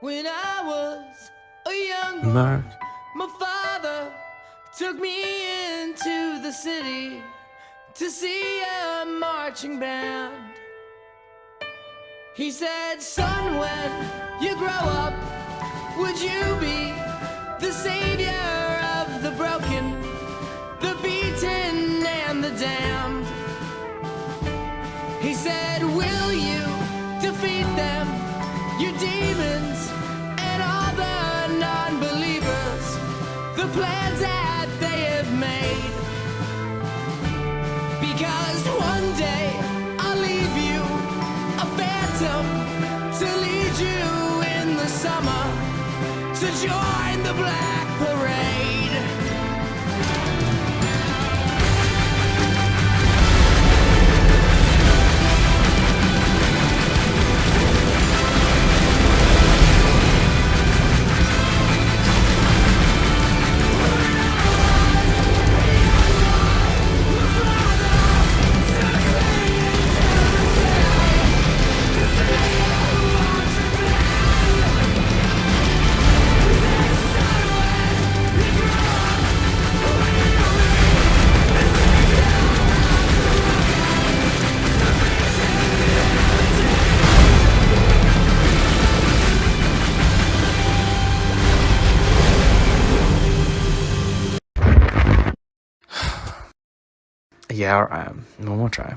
When I was a young boy, my father took me into the city to see a marching band. He said, son, when you grow up, would you be the savior of the broken, the beaten, and the damned? He said, will you defeat them, your demons, and all the non-believers, the plans that they have made? Because one day I'll leave you a phantom to lead you in the summer to join the Black Parade. Yeah, alright. One more try.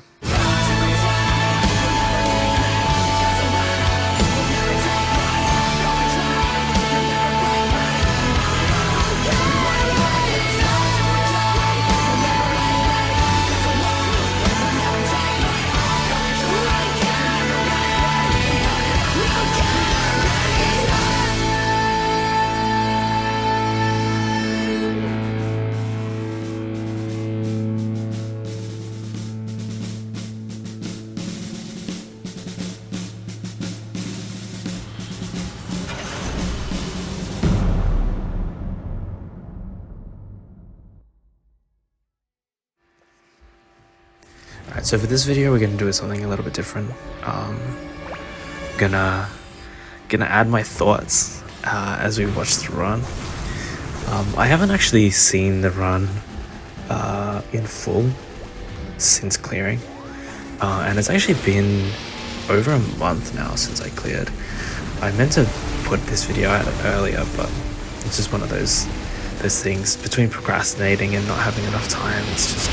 Alright, so for this video we're gonna do something a little bit different. Gonna add my thoughts as we watch the run. I haven't actually seen the run in full since clearing, and it's actually been over a month now since I cleared. I meant to put this video out earlier, but it's just one of those things between procrastinating and not having enough time. It's just,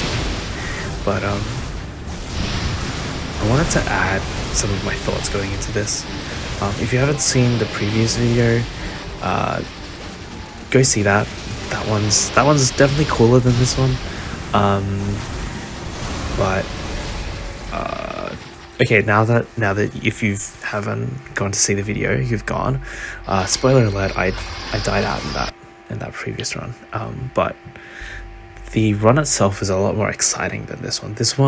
but I wanted to add some of my thoughts going into this. If you haven't seen the previous video, go see that. That one's definitely cooler than this one. Okay, now that if you haven't gone to see the video, you've gone. Spoiler alert: I died out in that previous run. But the run itself is a lot more exciting than this one. This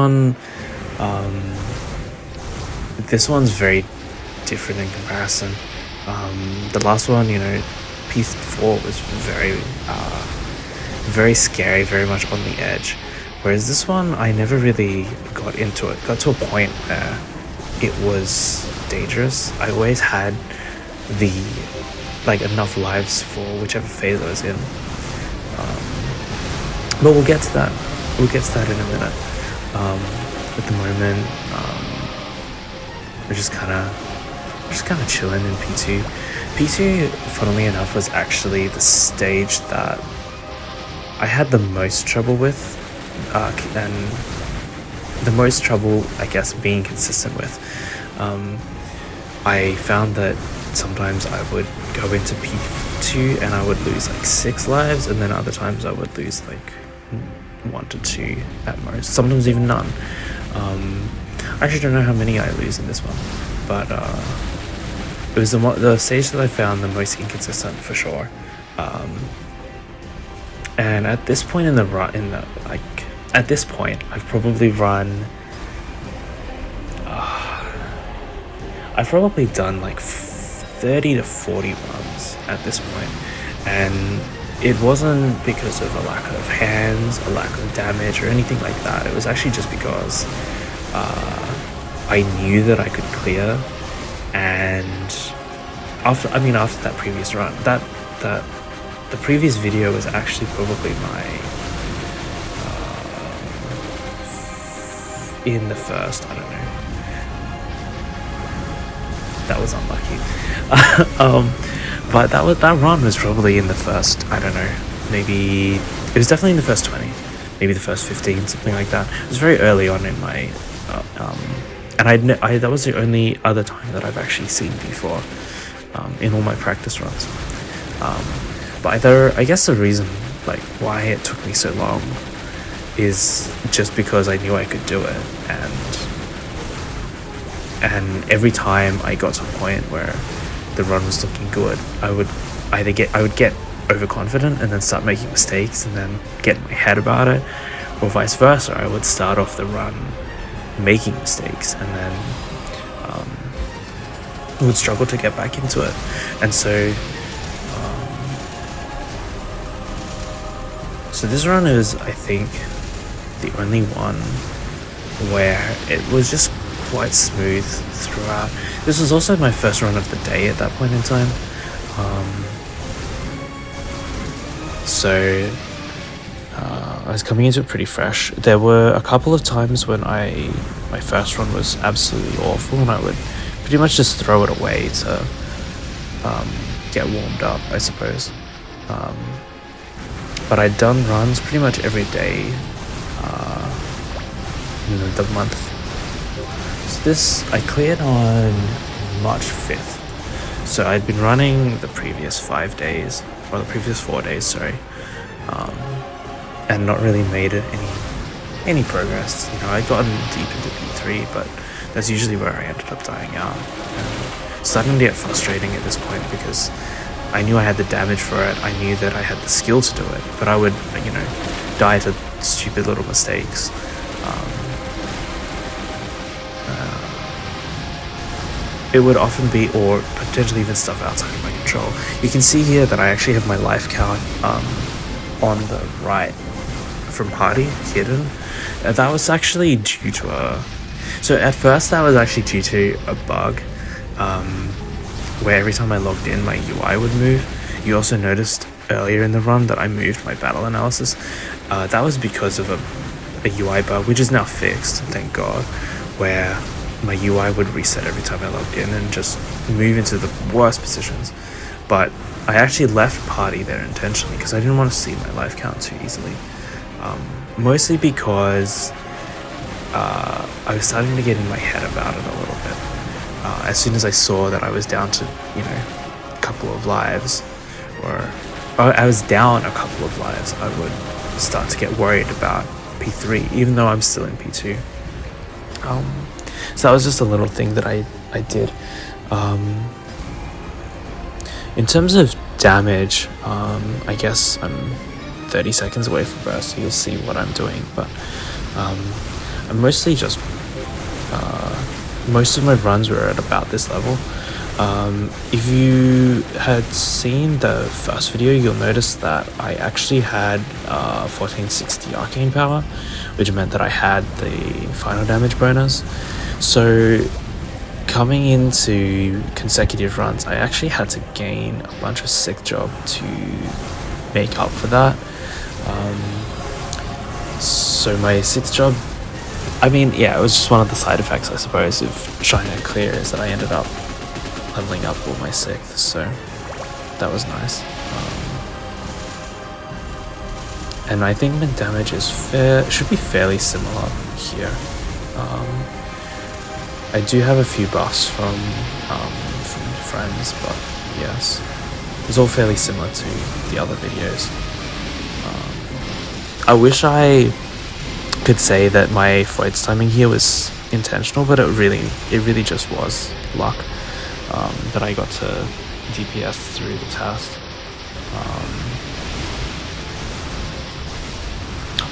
one's very different in comparison. The last one, P4 was very scary, very much on the edge. Whereas this one, I never really got into it. Got to a point where it was dangerous. I always had enough lives for whichever phase I was in. But we'll get to that. We'll get to that in a minute. At the moment, we're just kind of chilling in P2. P2, funnily enough, was actually the stage that I had the most trouble with, and the most trouble, I guess, being consistent with. I found that sometimes I would go into P2 and I would lose 6 lives, and then other times I would lose 1 to 2 at most, sometimes even none. I actually don't know how many I lose in this one, but it was the stage that I found the most inconsistent for sure. And at this point in the run, at this point, I've probably run. I've probably done 30 to 40 runs at this point, and it wasn't because of a lack of hands, a lack of damage, or anything like that. It was actually just because I knew that I could clear, and after that previous run, that the previous video was actually probably my in the first, I don't know, that was unlucky. But that run was probably in the first, I don't know, maybe it was definitely in the first 20, maybe the first 15, something like that. It was very early on in my and that was the only other time that I've actually seen before in all my practice runs. But I guess the reason like why it took me so long is just because I knew I could do it, and every time I got to a point where the run was looking good, I would get overconfident and then start making mistakes and then get in my head about it, or vice versa. I would start off the run making mistakes and then would struggle to get back into it. And so this run is, I think, the only one where it was just quite smooth throughout. This was also my first run of the day at that point in time. So I was coming into it pretty fresh. There were a couple of times when my first run was absolutely awful, and I would pretty much just throw it away to get warmed up, I suppose. But I'd done runs pretty much every day in the month. So this I cleared on March 5th. So I'd been running the previous 4 days, sorry, and not really made it any progress. You know, I'd gotten deep into P3, but that's usually where I ended up dying out. And starting to get frustrating at this point because I knew I had the damage for it. I knew that I had the skill to do it, but I would, you know, die to stupid little mistakes. It would often be, or potentially even stuff outside of my control. You can see here that I actually have my life count on the right from party hidden. That was actually due to so at first that was actually due to a bug where every time I logged in my UI would move. You also noticed earlier in the run that I moved my battle analysis. That was because of a UI bug, which is now fixed, thank God, where my UI would reset every time I logged in and just move into the worst positions. But I actually left party there intentionally because I didn't want to see my life count too easily. Mostly because I was starting to get in my head about it a little bit. As soon as I saw that I was down to, you know, a couple of lives, or I was down a couple of lives, I would start to get worried about P3, even though I'm still in P2. So that was just a little thing that I did. In terms of damage, I guess I'm 30 seconds away from burst, so you'll see what I'm doing. But I'm mostly just most of my runs were at about this level. If you had seen the first video, you'll notice that I actually had 1460 arcane power, which meant that I had the final damage bonus. So coming into consecutive runs, I actually had to gain a bunch of sick job to make up for that. So my 6th job, I mean, yeah, it was just one of the side effects, I suppose, of trying to clear, is that I ended up leveling up all my 6th, so that was nice. And I think my damage is should be fairly similar here. I do have a few buffs from friends, but yes, it's all fairly similar to the other videos. I wish I could say that my Freud's timing here was intentional, but it really just was luck that I got to DPS through the test.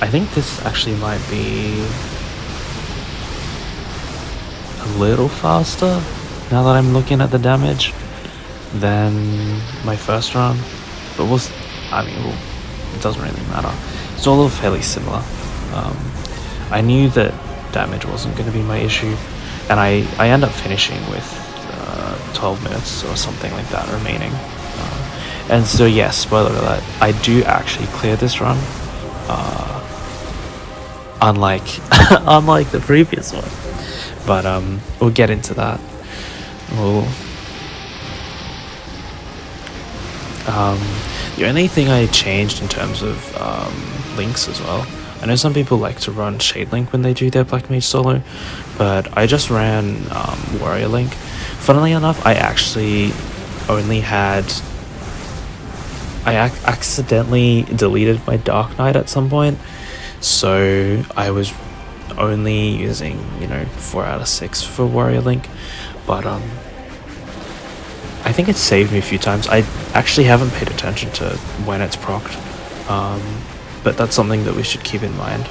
I think this actually might be a little faster now that I'm looking at the damage than my first run, but it doesn't really matter. It's all fairly similar. I knew that damage wasn't going to be my issue, and I end up finishing with 12 minutes or something like that remaining. And so yes, spoiler alert, I do actually clear this run, unlike unlike the previous one. But we'll get into that. The only thing I changed in terms of links as well, I know some people like to run Shade Link when they do their Black Mage solo, but I just ran Warrior Link. Funnily enough, I actually only had... I accidentally deleted my Dark Knight at some point, so I was only using, 4 out of 6 for Warrior Link, but I think it saved me a few times. I actually haven't paid attention to when it's procced, but that's something that we should keep in mind.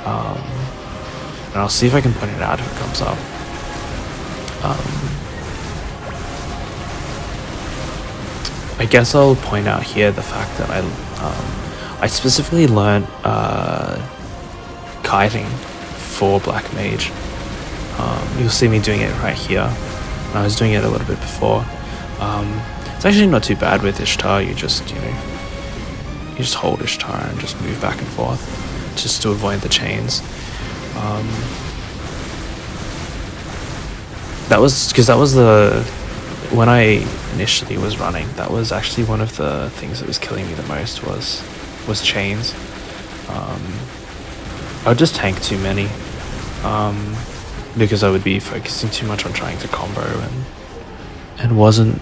And I'll see if I can point it out if it comes up. I guess I'll point out here the fact that I specifically learned kiting for Black Mage. You'll see me doing it right here. I was doing it a little bit before. It's actually not too bad with Ishtar. You just hold Ishtar and just move back and forth just to avoid the chains. That was when I initially was running, that was actually one of the things that was killing me the most was chains. I would just tank too many, because I would be focusing too much on trying to combo and wasn't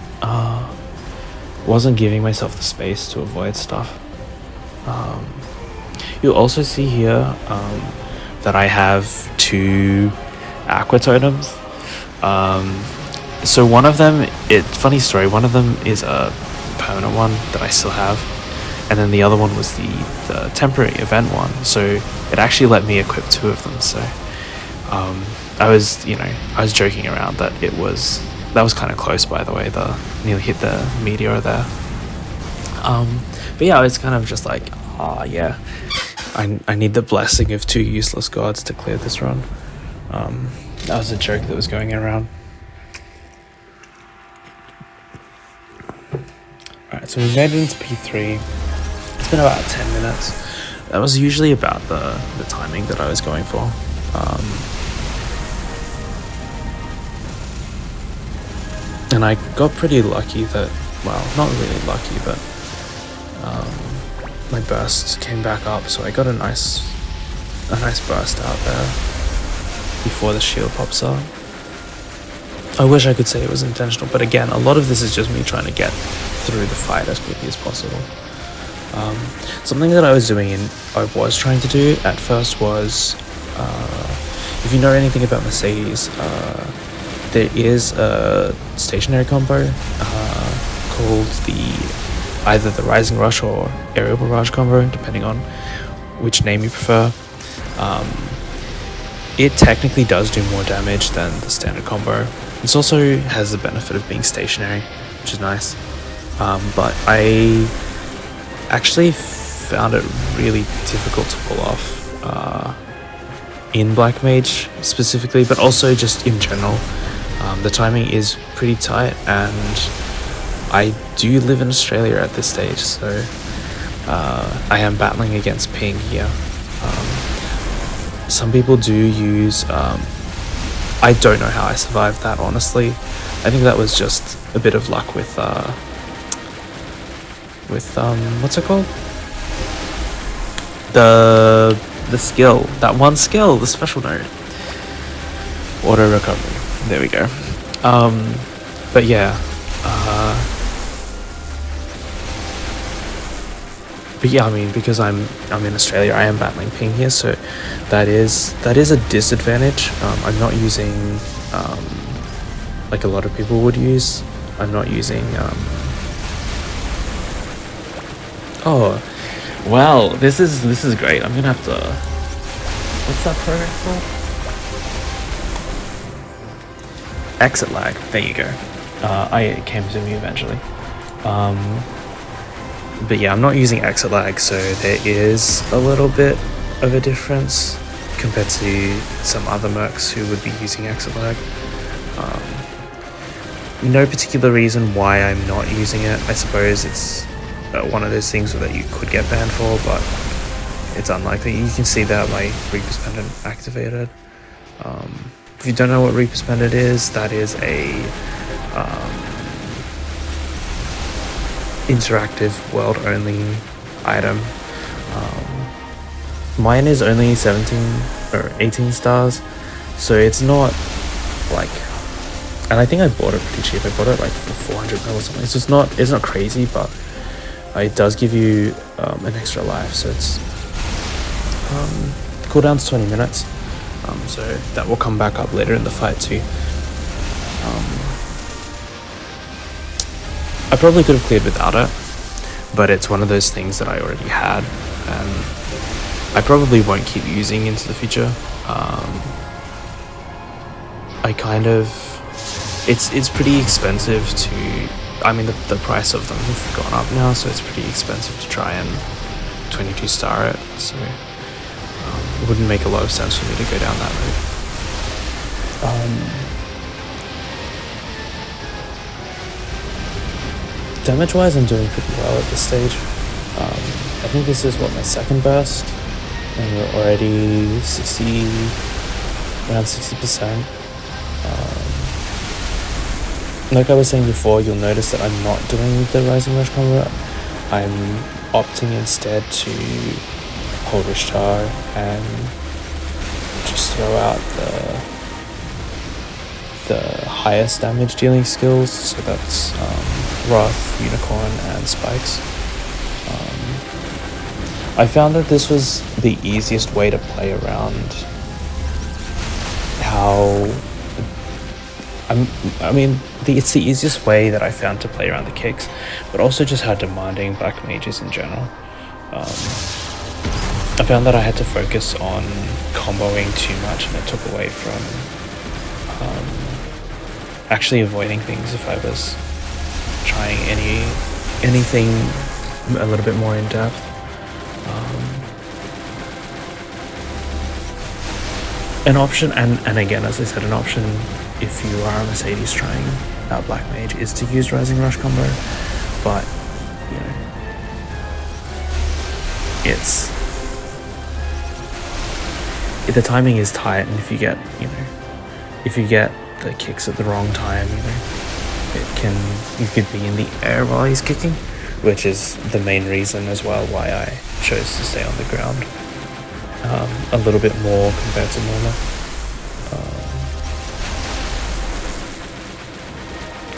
giving myself the space to avoid stuff. You'll also see here that I have 2 aqua totems. So one of them, funny story, one of them is a permanent one that I still have, and then the other one was the temporary event one, so it actually let me equip 2 of them. So I was joking around that that was kind of close, by the way, nearly hit the meteor there. But yeah, I was kind of just like, yeah, I need the blessing of 2 useless gods to clear this run. That was a joke that was going around. Alright, so we made it into P3. It's been about 10 minutes. That was usually about the timing that I was going for. And I got pretty lucky that, well, not really lucky, but my burst came back up, so I got a nice burst out there before the shield pops up. I wish I could say it was intentional, but again, a lot of this is just me trying to get through the fight as quickly as possible. Something that I was trying to do at first was, if you know anything about Mercedes, there is a stationary combo called either the Rising Rush or Aerial Barrage combo, depending on which name you prefer. It technically does do more damage than the standard combo. This also has the benefit of being stationary, which is nice. But I actually found it really difficult to pull off in Black Mage specifically, but also just in general. The timing is pretty tight, and I do live in Australia at this stage, so I am battling against ping here. Some people do use, I don't know how I survived that, honestly. I think that was just a bit of luck with what's it called? The skill, that one skill, the special node. Auto recovery, there we go. But yeah, I mean, because I'm in Australia, I am battling ping here, so that is a disadvantage. I'm not using like a lot of people would use. I'm not using oh well, this is great. I'm gonna have to, what's that program called? Exit lag, there you go. It came to me eventually. But yeah, I'm not using exit lag, so there is a little bit of a difference compared to some other mercs who would be using exit lag. no particular reason why I'm not using it. I suppose it's one of those things that you could get banned for, but it's unlikely. You can see that my Reaper's Pendant activated. If you don't know what Reaper's Pendant is, that is a interactive world-only item. Mine is only 17 or 18 stars, so it's not like, and I think I bought it pretty cheap. I bought it like for 400 mil or something. So it's not crazy, but it does give you an extra life. So it's cooldown's 20 minutes. So that will come back up later in the fight too. I probably could have cleared without it, but it's one of those things that I already had, and I probably won't keep using into the future. I kind of, it's pretty expensive to, I mean the price of them have gone up now, so it's pretty expensive to try and 22 star it, so it wouldn't make a lot of sense for me to go down that route. Damage wise, I'm doing pretty well at this stage. I think this is my second burst, and we're already around 60%. Like I was saying before, you'll notice that I'm not doing the Rising Rush combo. I'm opting instead to hold Ishtar and just throw out the highest damage dealing skills, so that's Wrath, Unicorn, and Spikes. I found that this was the easiest way to play around how it's the easiest way that I found to play around the kicks, but also just how demanding Black Mage is in general. I found that I had to focus on comboing too much, and it took away from actually avoiding things if I was trying anything a little bit more in depth. An option, and again, as I said, an option if you are a Mercedes trying out Black Mage is to use Rising Rush combo, but you know, the timing is tight, and if you get the kicks at the wrong time, you could be in the air while he's kicking, which is the main reason as well why I chose to stay on the ground a little bit more compared to normal.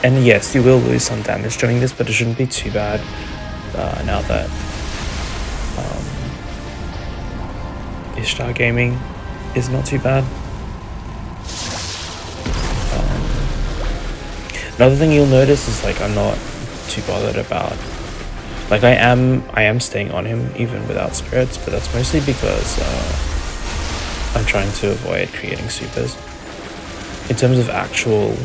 And yes, you will lose some damage doing this, but it shouldn't be too bad now that Ishtar Gaming is not too bad. Another thing you'll notice is I'm not too bothered about, I am staying on him even without spirits, but that's mostly because I'm trying to avoid creating supers. In terms of actual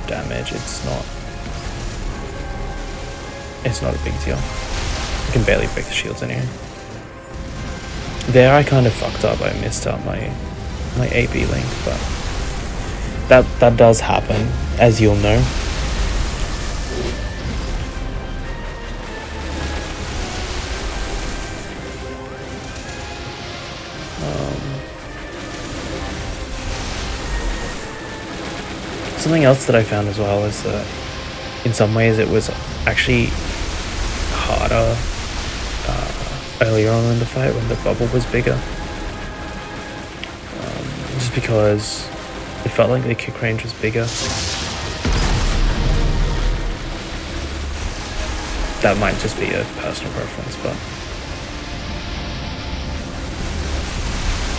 damage, it's not a big deal. I can barely break the shields anyway. There I kind of fucked up. I missed out my AB link, but that does happen, as you'll know. Something else that I found as well is that in some ways it was actually harder earlier on in the fight when the bubble was bigger, just because it felt like the kick range was bigger. That might just be a personal preference, but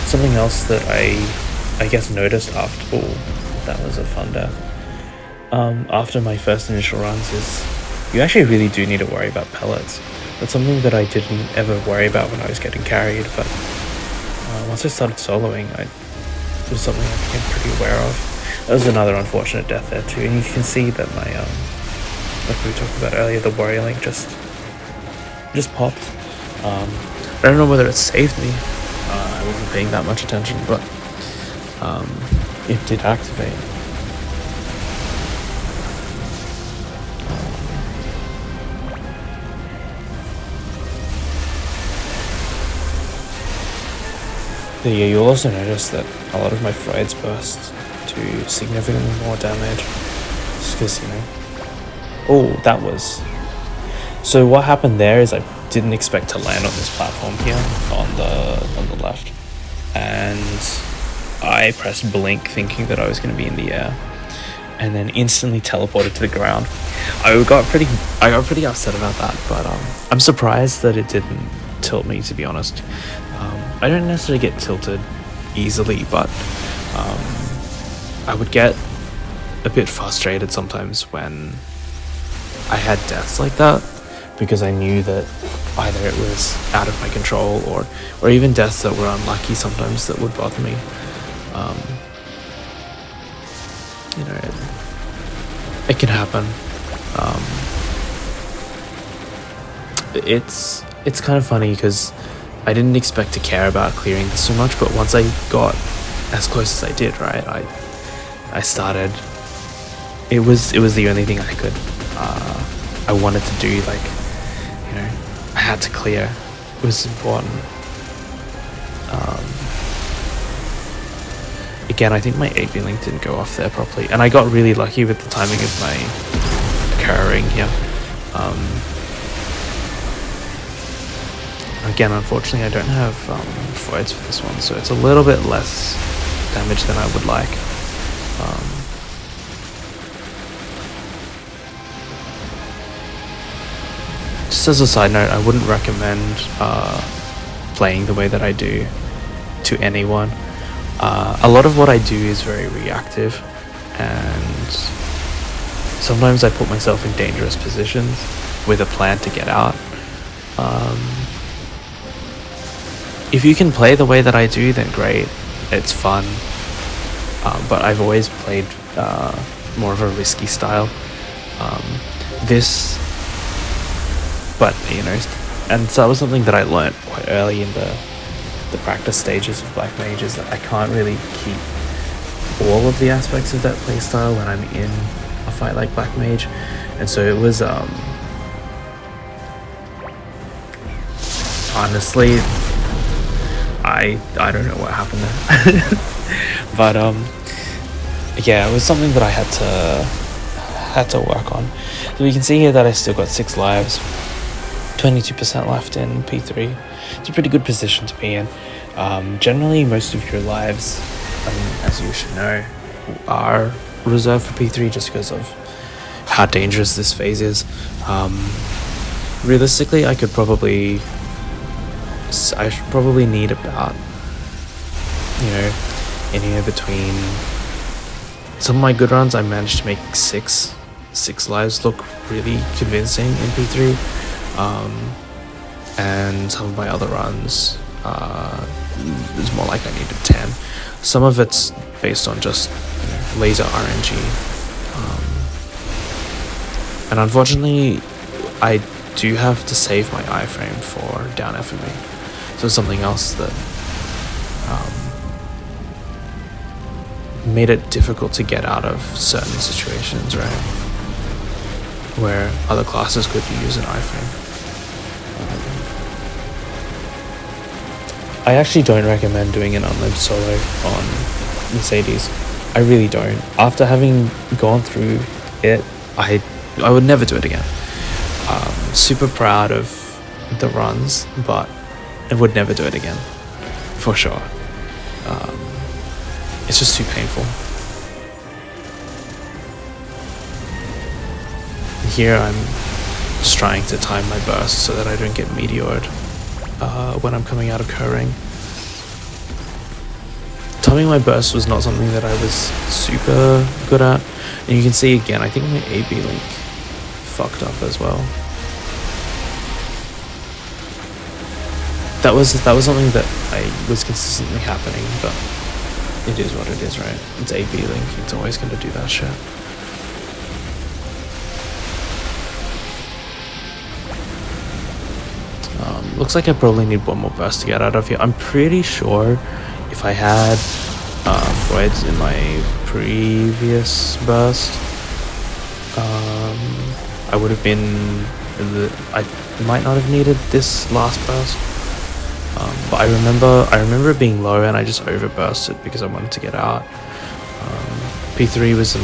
something else that I guess noticed after, that was a fun death. After my first initial runs is you actually really do need to worry about pellets. That's something that I didn't ever worry about when I was getting carried, but once I started soloing, it was something I became pretty aware of. That was another unfortunate death there too, and you can see that my, like we talked about earlier, the warrior link just popped. I don't know whether it saved me. I wasn't paying that much attention, but it did activate. Yeah, you'll also notice that a lot of my Freud's bursts do significantly more damage. Just because, you know. Oh, that was. So what happened there is I didn't expect to land on this platform here on the left, and I pressed blink thinking that I was going to be in the air, and then instantly teleported to the ground. I got pretty upset about that, but I'm surprised that it didn't tilt me, to be honest. I don't necessarily get tilted easily, but I would get a bit frustrated sometimes when I had deaths like that, because I knew that either it was out of my control or even deaths that were unlucky sometimes that would bother me. You know, it can happen. It's kind of funny because I didn't expect to care about clearing this so much, but once I got as close as I did, right, I started. It was the only thing I could. I wanted to do, like, you know, I had to clear. It was important. Again, I think my AP link didn't go off there properly, and I got really lucky with the timing of my occurring here. Again, unfortunately, I don't have Freud's for this one, so it's a little bit less damage than I would like. Just as a side note, I wouldn't recommend playing the way that I do to anyone. A lot of what I do is very reactive, and sometimes I put myself in dangerous positions with a plan to get out. If you can play the way that I do, then great, it's fun. But I've always played more of a risky style. But you know, and so that was something that I learned quite early in the practice stages of Black Mage, is that I can't really keep all of the aspects of that playstyle when I'm in a fight like Black Mage, and so it was honestly, I don't know what happened there. But yeah, it was something that I had to work on. So you can see here that I still got 6 lives, 22% left in P3. It's a pretty good position to be in. Generally, most of your lives, as you should know, are reserved for P3 just because of how dangerous this phase is. Realistically, I should probably need about, you know, anywhere between. Some of my good runs, I managed to make 6 lives look really convincing in P3, and some of my other runs, it was more like I needed 10. Some of it's based on just, you know, laser RNG, and unfortunately, I do have to save my iframe for down FME. So something else that made it difficult to get out of certain situations, right? Where other classes could use an iframe. I actually don't recommend doing an Unlibbed solo on Mercedes. I really don't. After having gone through it, I would never do it again. Super proud of the runs, but I would never do it again, for sure. It's just too painful. Here I'm just trying to time my burst so that I don't get meteored when I'm coming out of Kerring. Timing my burst was not something that I was super good at, and you can see again, I think my AB link fucked up as well. That was something that was consistently happening, but it is what it is, right? It's AB link, it's always going to do that shit. Looks like I probably need one more burst to get out of here. I'm pretty sure if I had Freud's in my previous burst, I would have been I might not have needed this last burst, but I remember it being low and I just overbursted because I wanted to get out. P3 was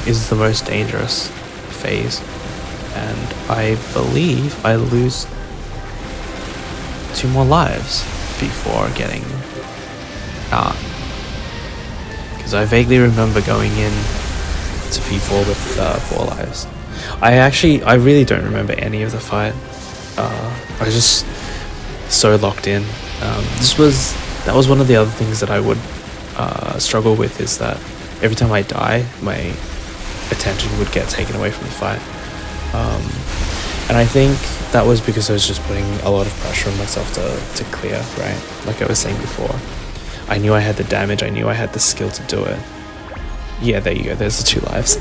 is the most dangerous phase, and I believe I lose 2 more lives before getting out, because I vaguely remember going in to P4 with 4 lives. I really don't remember any of the fight. I was just so locked in. That was one of the other things that I would struggle with, is that every time I die, my attention would get taken away from the fight. And I think that was because I was just putting a lot of pressure on myself to clear, right? Like I was saying before. I knew I had the damage, I knew I had the skill to do it. Yeah, there you go, there's the 2 lives.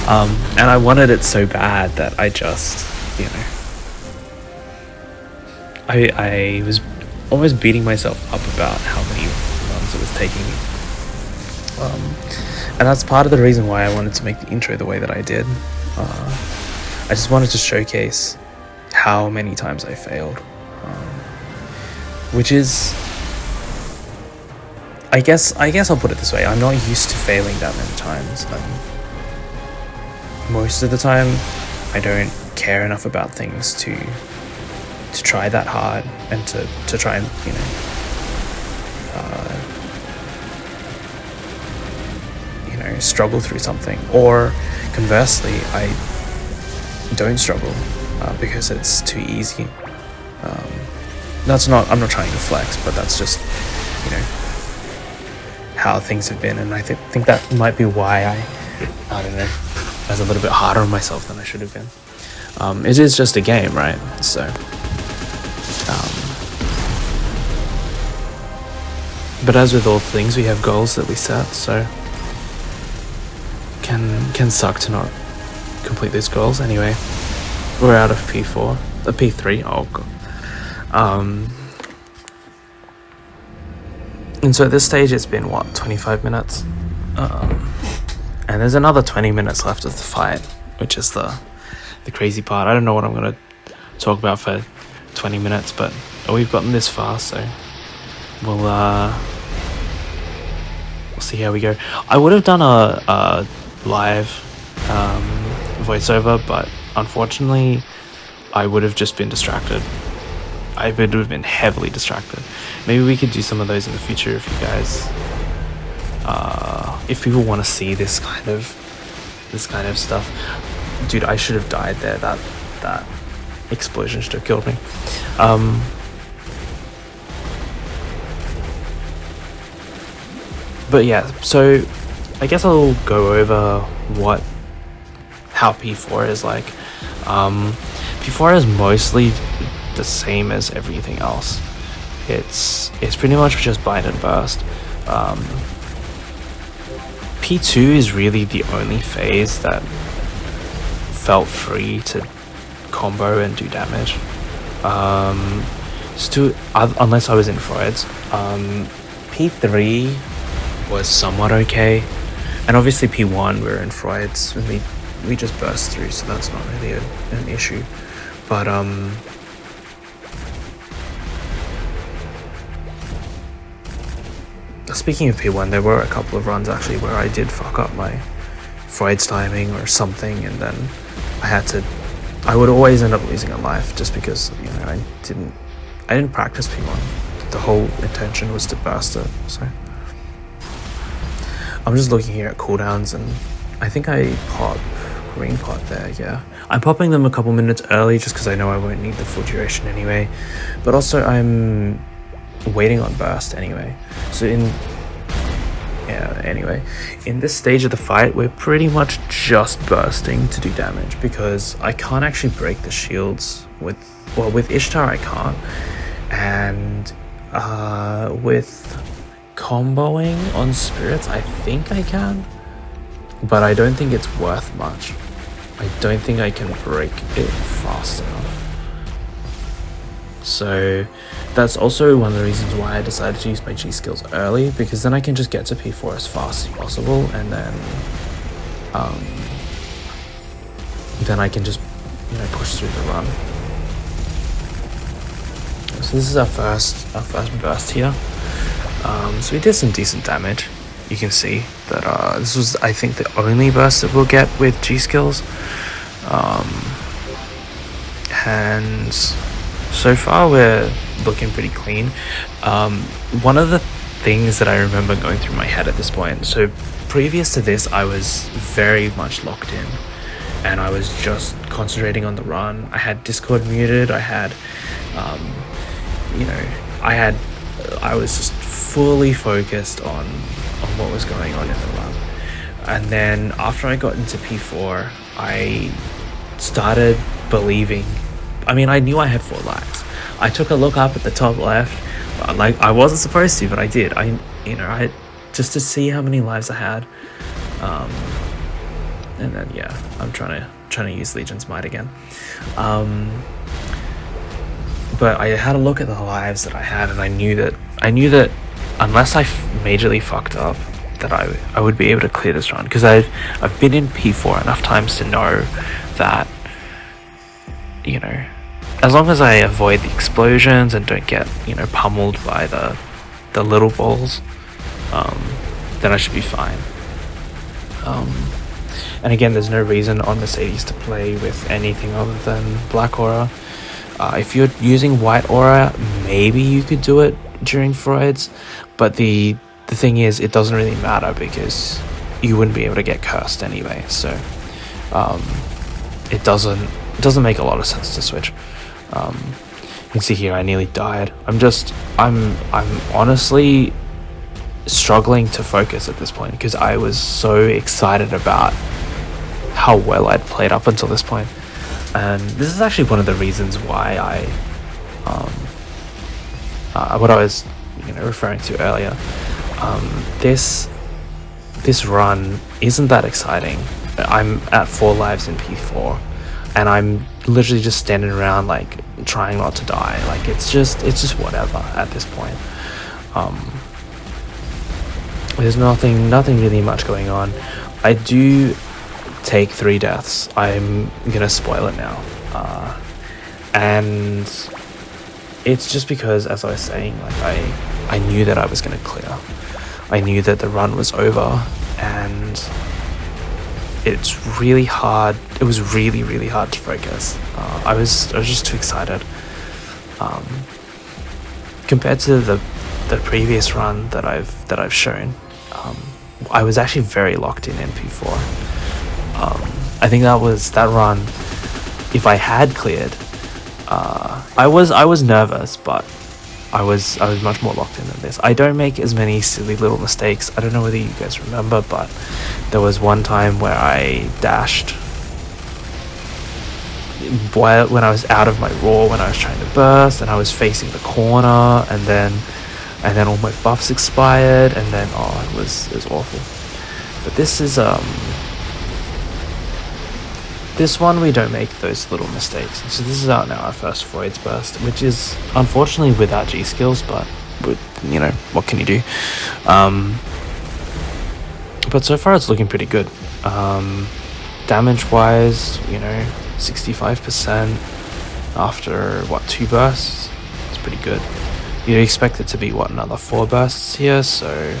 And I wanted it so bad that I just, I was almost beating myself up about how many runs it was taking me. And that's part of the reason why I wanted to make the intro the way that I did. I just wanted to showcase how many times I failed, which is, I guess I'll put it this way: I'm not used to failing that many times. Most of the time, I don't care enough about things to try that hard and to try and struggle through something. Or conversely, I don't struggle because it's too easy. I'm not trying to flex, but that's just how things have been, and I think that might be why I don't know, I was a little bit harder on myself than I should have been. It is just a game, right? So but as with all things, we have goals that we set, so can suck to not complete those goals. Anyway, we're out of P4, P3. Oh god. And so at this stage, it's been what, 25 minutes, and there's another 20 minutes left of the fight, which is the crazy part. I don't know what I'm gonna talk about for 20 minutes, but we've gotten this far, so we'll see how we go. I would have done a live voiceover, but unfortunately I would have just been distracted. I would have been heavily distracted. Maybe we could do some of those in the future if you guys if people want to see this kind of stuff. Dude, I should have died there. That explosion should have killed me. But yeah, so I guess I'll go over how P4 is like. P4 is mostly the same as everything else. It's pretty much just bind and burst. P2 is really the only phase that felt free to combo and do damage. Unless I was in Freud's. P3 was somewhat okay, and obviously P1 we're in Freud's and we just burst through, so that's not really an issue. But speaking of P1, there were a couple of runs actually where I did fuck up my Freud's timing or something, and then I would always end up losing a life just because I didn't practice P1. The whole intention was to burst it. So I'm just looking here at cooldowns, and I think I pop green pot there. Yeah, I'm popping them a couple minutes early just because I know I won't need the full duration anyway, but also I'm waiting on burst anyway. So in this stage of the fight, we're pretty much just bursting to do damage because I can't actually break the shields with Ishtar I can't, and with comboing on spirits I think I can, but I don't think it's worth much. I don't think I can break it fast enough. So that's also one of the reasons why I decided to use my G skills early, because then I can just get to P4 as fast as possible, and then I can just, you know, push through the run. So this is our first burst here. So we did some decent damage. You can see that this was, I think, the only burst that we'll get with G skills. And so far we're looking pretty clean. One of the things that I remember going through my head at this point, so previous to this I was very much locked in and I was just concentrating on the run. I had Discord muted, I had I was just fully focused on what was going on in the run. And then after I got into P4, I started believing, I mean, I knew I had 4 lives. I took a look up at the top left, like I wasn't supposed to, but I did. I just to see how many lives I had. And then yeah, I'm trying to use Legion's Might again. But I had a look at the lives that I had, and I knew that unless I majorly fucked up, that I would be able to clear this run, because I've been in P4 enough times to know that, you know, as long as I avoid the explosions and don't get, you know, pummeled by the little balls, then I should be fine. And again, there's no reason on Mercedes to play with anything other than Black Aura. If you're using White Aura, maybe you could do it during Freud's, but the thing is, it doesn't really matter because you wouldn't be able to get cursed anyway. So it doesn't make a lot of sense to switch. You can see here I nearly died. I'm honestly struggling to focus at this point because I was so excited about how well I'd played up until this point. And this is actually one of the reasons why what I was, you know, referring to earlier. This run isn't that exciting. I'm at 4 lives in P4, and I'm literally just standing around like trying not to die. Like it's just whatever at this point. There's nothing really much going on. I do take 3 deaths. I'm gonna spoil it now, and it's just because, as I was saying, like I knew that I was gonna clear. I knew that the run was over, and it's really hard. It was really hard to focus. I was just too excited. Compared to the previous run that I've shown, I was actually very locked in P4. I think that run, if I had cleared, I was nervous, but I was much more locked in than this. I don't make as many silly little mistakes. I don't know whether you guys remember, but there was one time where I dashed when I was out of my roar, when I was trying to burst, and I was facing the corner, and then all my buffs expired, and then it was awful. But this is this one we don't make those little mistakes. So this is out now, our first Freud's burst, which is unfortunately without G skills, but you know, what can you do? But so far it's looking pretty good. Damage wise, you know, 65% after 2 bursts. It's pretty good. You'd expect it to be another 4 bursts here, so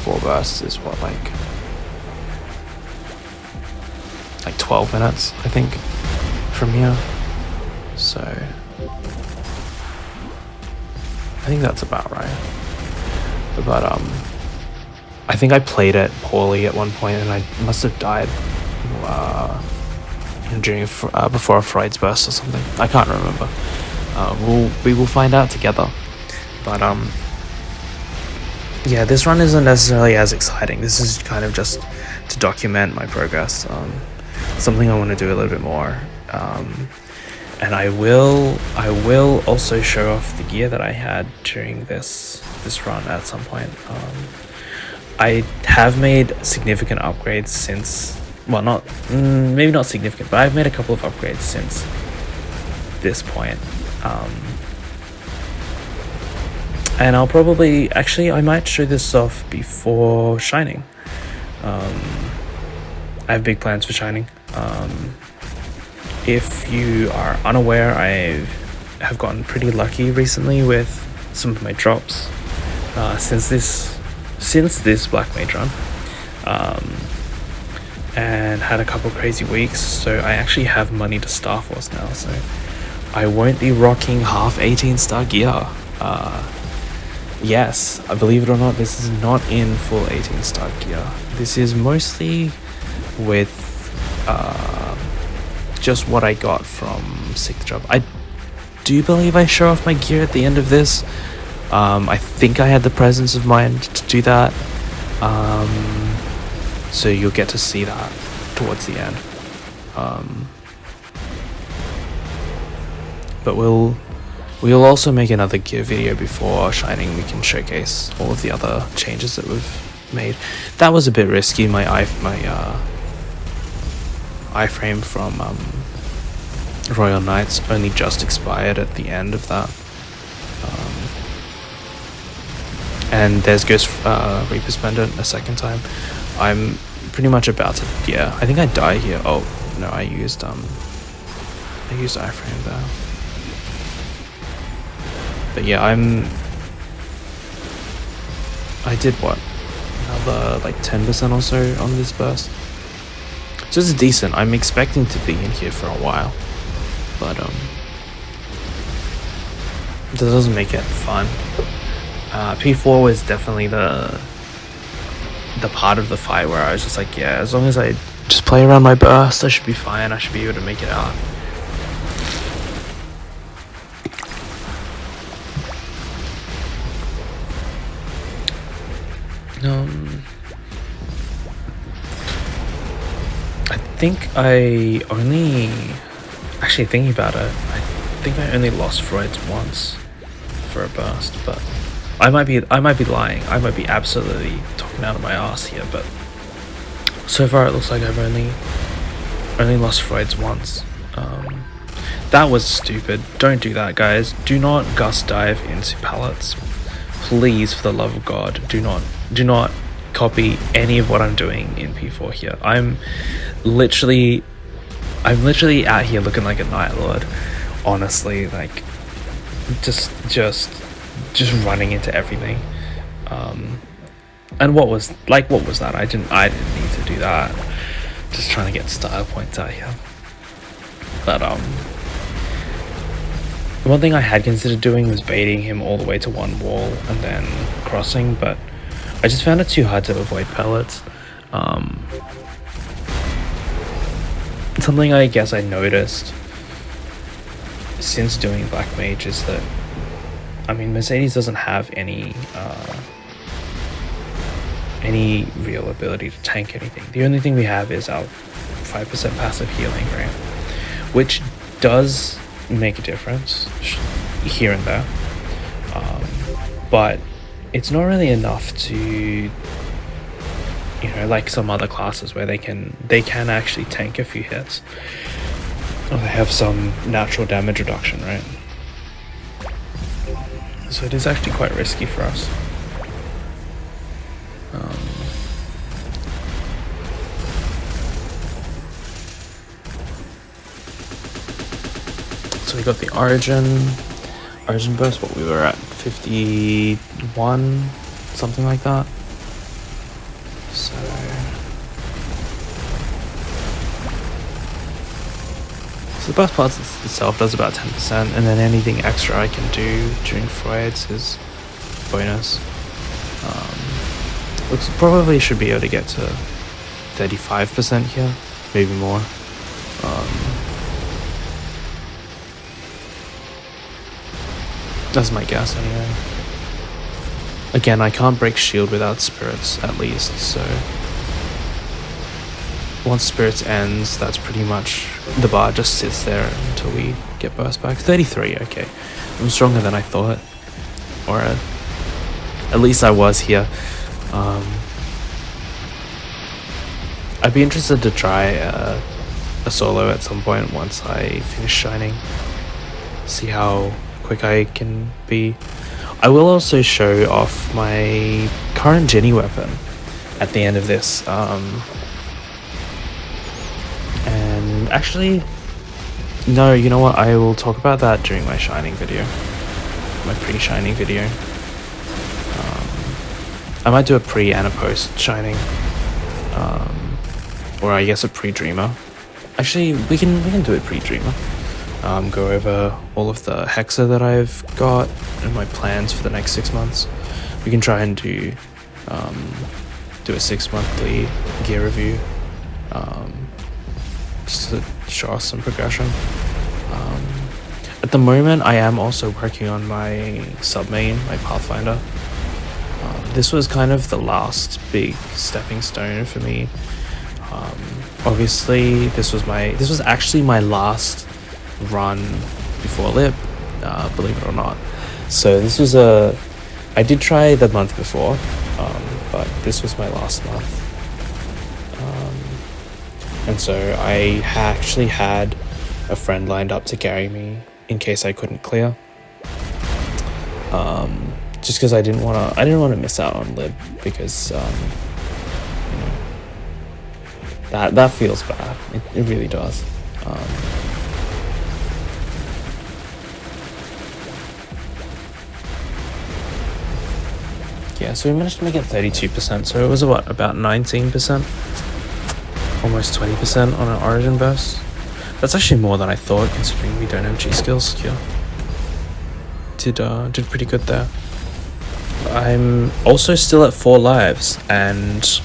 4 bursts is like 12 minutes, I think, from here. So I think that's about right. But I think I played it poorly at one point, and I must have died before a Freud's burst or something. I can't remember. We will find out together. But yeah, this run isn't necessarily as exciting. This is kind of just to document my progress. Something I want to do a little bit more. And I will also show off the gear that I had during this run at some point. I have made significant upgrades since, well, maybe not significant, but I've made a couple of upgrades since this point. And I'll probably, actually, I might show this off before Shining. I have big plans for Shining. If you are unaware, I have gotten pretty lucky recently with some of my drops since this Black Mage run, and had a couple crazy weeks. So I actually have money to Star Force now, so I won't be rocking half 18 star gear. Yes, I believe it or not, this is not in full 18 star gear. This is mostly with just what I got from 6th job. I do believe I show off my gear at the end of this. I think I had the presence of mind to do that. So you'll get to see that towards the end. But we'll also make another gear video before Shining. We can showcase all of the other changes that we've made. That was a bit risky. My iframe from Royal Knights only just expired at the end of that. And there's Ghost Reaper's Pendant a second time. I'm pretty much about to, yeah, I think I die here. Oh no, I used iframe there. But yeah, I did what, another like 10% or so on this burst, so it's decent. I'm expecting to be in here for a while, but that doesn't make it fun. P4 was definitely the part of the fight where I was just like, yeah, as long as I just play around my burst, I should be fine. I should be able to make it out. I think I only, actually thinking about it, I think I only lost Freud's once for a burst, but I might be lying. I might be absolutely talking out of my ass here, but so far it looks like I've only lost Freud's once. That was stupid. Don't do that, guys. Do not gust dive into pallets. Please, for the love of God, do not copy any of what I'm doing in P4 here. I'm literally out here looking like a Night Lord. Honestly, like just running into everything. And what was that? I didn't need to do that. Just trying to get style points out here. But one thing I had considered doing was baiting him all the way to one wall and then crossing, but I just found it too hard to avoid pellets. Something I guess I noticed since doing Black Mage is that, I mean, Mercedes doesn't have any real ability to tank anything. The only thing we have is our 5% passive healing ramp, which does make a difference here and there, but it's not really enough to, you know, like some other classes where they can actually tank a few hits, or they have some natural damage reduction, right? So it is actually quite risky for us. So we got the Origin burst, what we were at 51, something like that. So the burst part itself does about 10%, and then anything extra I can do during Freud's is bonus. Looks probably should be able to get to 35% here, maybe more. That's my guess anyway. Again, I can't break shield without spirits at least, so once spirits ends, that's pretty much, the bar just sits there until we get burst back. 33, okay. I'm stronger than I thought, or at least I was here. I'd be interested to try a solo at some point once I finish Shining. See how quick I can be. I will also show off my current Ginny weapon at the end of this. And actually, no, you know what? I will talk about that during my shining video, my pre-shining video. I might do a pre and a post shining, or I guess a pre-dreamer. Actually, we can do a pre-dreamer. Go over all of the hexa that I've got and my plans for the next 6 months. We can try and do a 6-monthly gear review, just to show us some progression. At the moment, I am also working on my submain, my Pathfinder. This was kind of the last big stepping stone for me. Obviously, this was actually my last run before Lib, believe it or not. So this was I did try the month before, but this was my last month. And so I actually had a friend lined up to carry me in case I couldn't clear. Just because I didn't want to miss out on Lib, because that feels bad. It really does. Yeah, so we managed to make it 32%, so it was about 19%, almost 20% on an origin burst. That's actually more than I thought, considering we don't have G skills here. Did pretty good there. I'm also still at 4 lives, and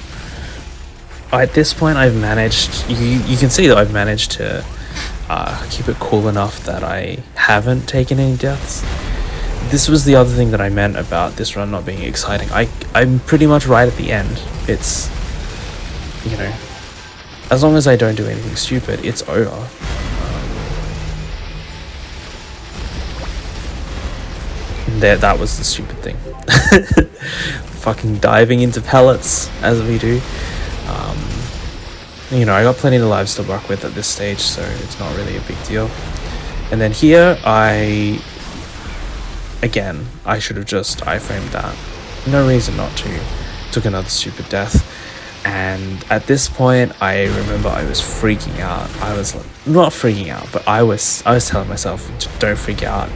at this point I've managed, you can see that I've managed to keep it cool enough that I haven't taken any deaths. This was the other thing that I meant about this run not being exciting. I'm pretty much right at the end. It's, as long as I don't do anything stupid, it's over. That was the stupid thing. Fucking diving into pellets as we do. I got plenty of lives to work with at this stage, so it's not really a big deal. And then here, I should have just iframed that. No reason not to. Took another stupid death. And at this point, I remember I was freaking out. I was not freaking out, but I was telling myself, don't freak out,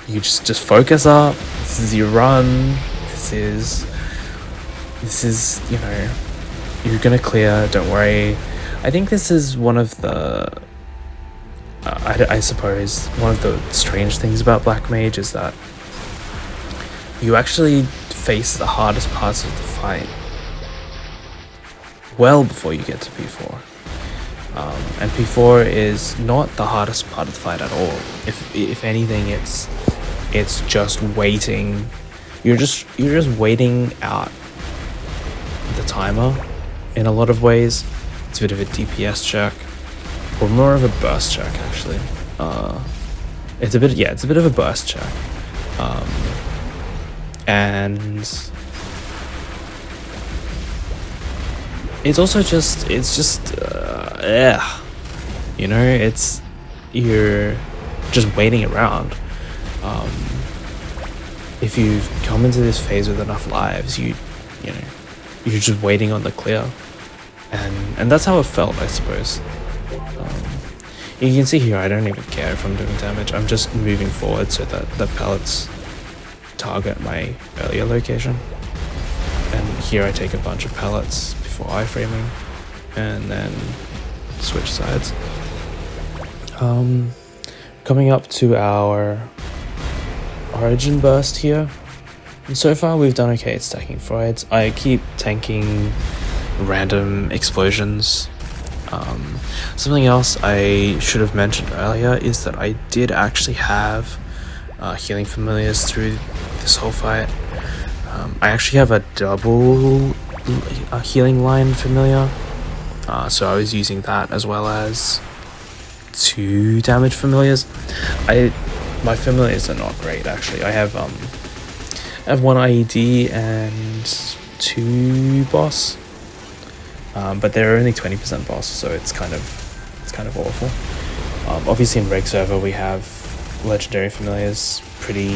you just focus up. This is your run. This is you're gonna clear, don't worry. I think this is one of the I suppose one of the strange things about Black Mage is that you actually face the hardest parts of the fight well before you get to P4. And P4 is not the hardest part of the fight at all. If anything, it's just waiting. You're just waiting out the timer in a lot of ways. It's a bit of a DPS check, or more of a burst check actually. It's a bit of a burst check. And it's also you're just waiting around. If you've come into this phase with enough lives, you're just waiting on the clear, and that's how it felt, I suppose. You can see here I don't even care if I'm doing damage. I'm just moving forward so that the pellets target my earlier location, and here I take a bunch of pellets before iframing and then switch sides. Coming up to our origin burst here, and so far we've done okay at stacking Freuds. I keep tanking random explosions. Something else I should have mentioned earlier is that I did actually have healing familiars through this whole fight. I actually have a double healing line familiar, so I was using that as well as 2 damage familiars. My familiars are not great actually. I have 1 IED and 2 boss, but they're only 20% boss, so it's kind of awful. Obviously in Reg server we have legendary familiars pretty,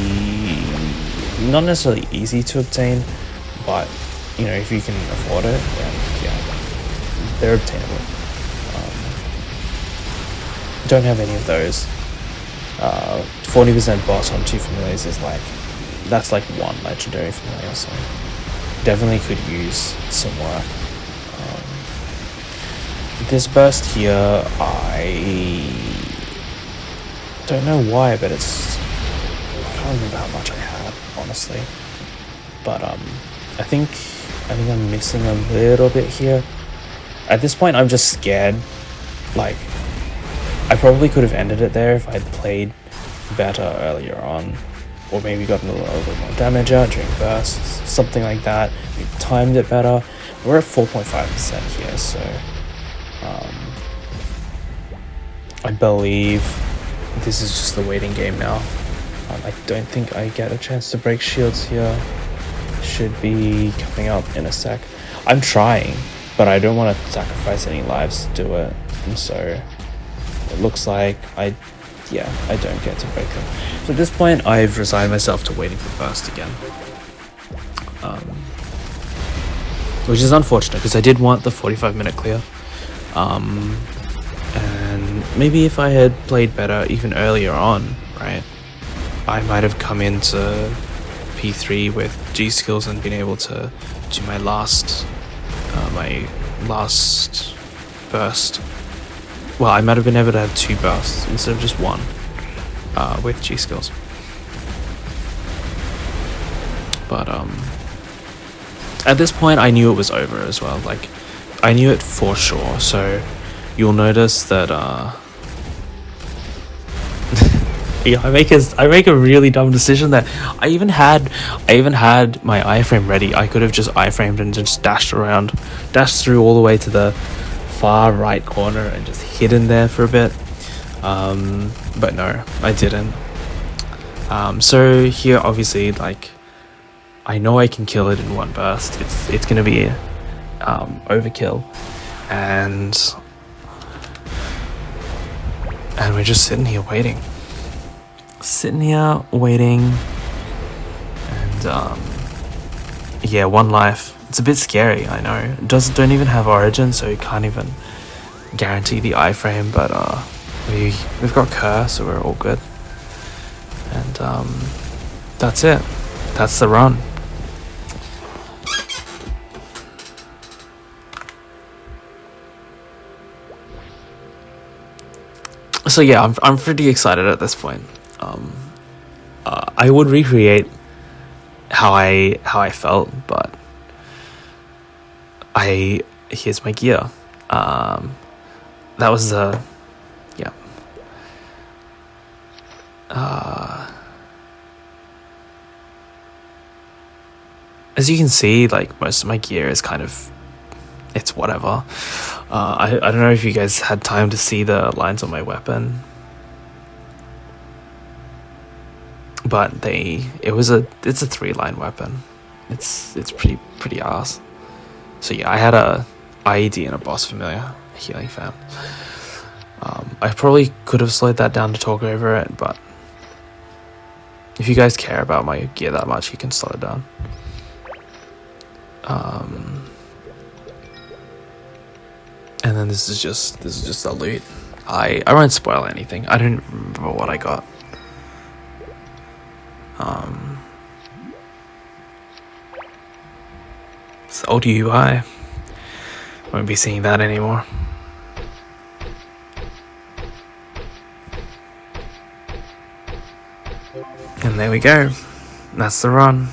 not necessarily easy to obtain, but you know, if you can afford it, then yeah, they're obtainable. Don't have any of those. 40% boss on 2 familiars is like, that's like 1 legendary familiar, so definitely could use some work. This burst here, I don't know why, but I can't remember how much I had, honestly. But I think I'm missing a little bit here. At this point, I'm just scared. Like, I probably could have ended it there if I'd played better earlier on, or maybe gotten a little bit more damage out during bursts, something like that. We timed it better. We're at 4.5% here, so I believe this is just the waiting game now. I don't think I get a chance to break shields here. Should be coming up in a sec. I'm trying, but I don't want to sacrifice any lives to do it, and so it looks like I don't get to break them. So at this point, I've resigned myself to waiting for burst again, which is unfortunate because I did want the 45-minute clear. And maybe if I had played better even earlier on, right, I might have come into P3 with G skills and been able to do my last burst. Well, I might have been able to have 2 bursts instead of just 1 with G skills. But at this point, I knew it was over as well. Like, I knew it for sure. So you'll notice that yeah, I make a really dumb decision that I even had my iframe ready. I could have just iframed and just dashed through all the way to the far right corner and just hidden there for a bit. But no, I didn't. So here, obviously, like, I know I can kill it in 1 burst. It's gonna be overkill, and we're just sitting here waiting. And yeah, 1 life. It's a bit scary, I know. It don't even have origin, so you can't even guarantee the iframe, but we've got Cur, so we're all good. And that's it. That's the run. So yeah, I'm pretty excited at this point. I would recreate how I felt, but here's my gear. That was the yeah. As you can see, like, most of my gear is kind of, it's whatever. I don't know if you guys had time to see the lines on my weapon, but it's a 3-line weapon. It's pretty ass. So yeah, I had a IED and a boss familiar, a healing fan. I probably could have slowed that down to talk over it, but if you guys care about my gear that much, you can slow it down. And then this is just the loot. I won't spoil anything. I don't remember what I got. It's old UI. Won't be seeing that anymore. And there we go. That's the run.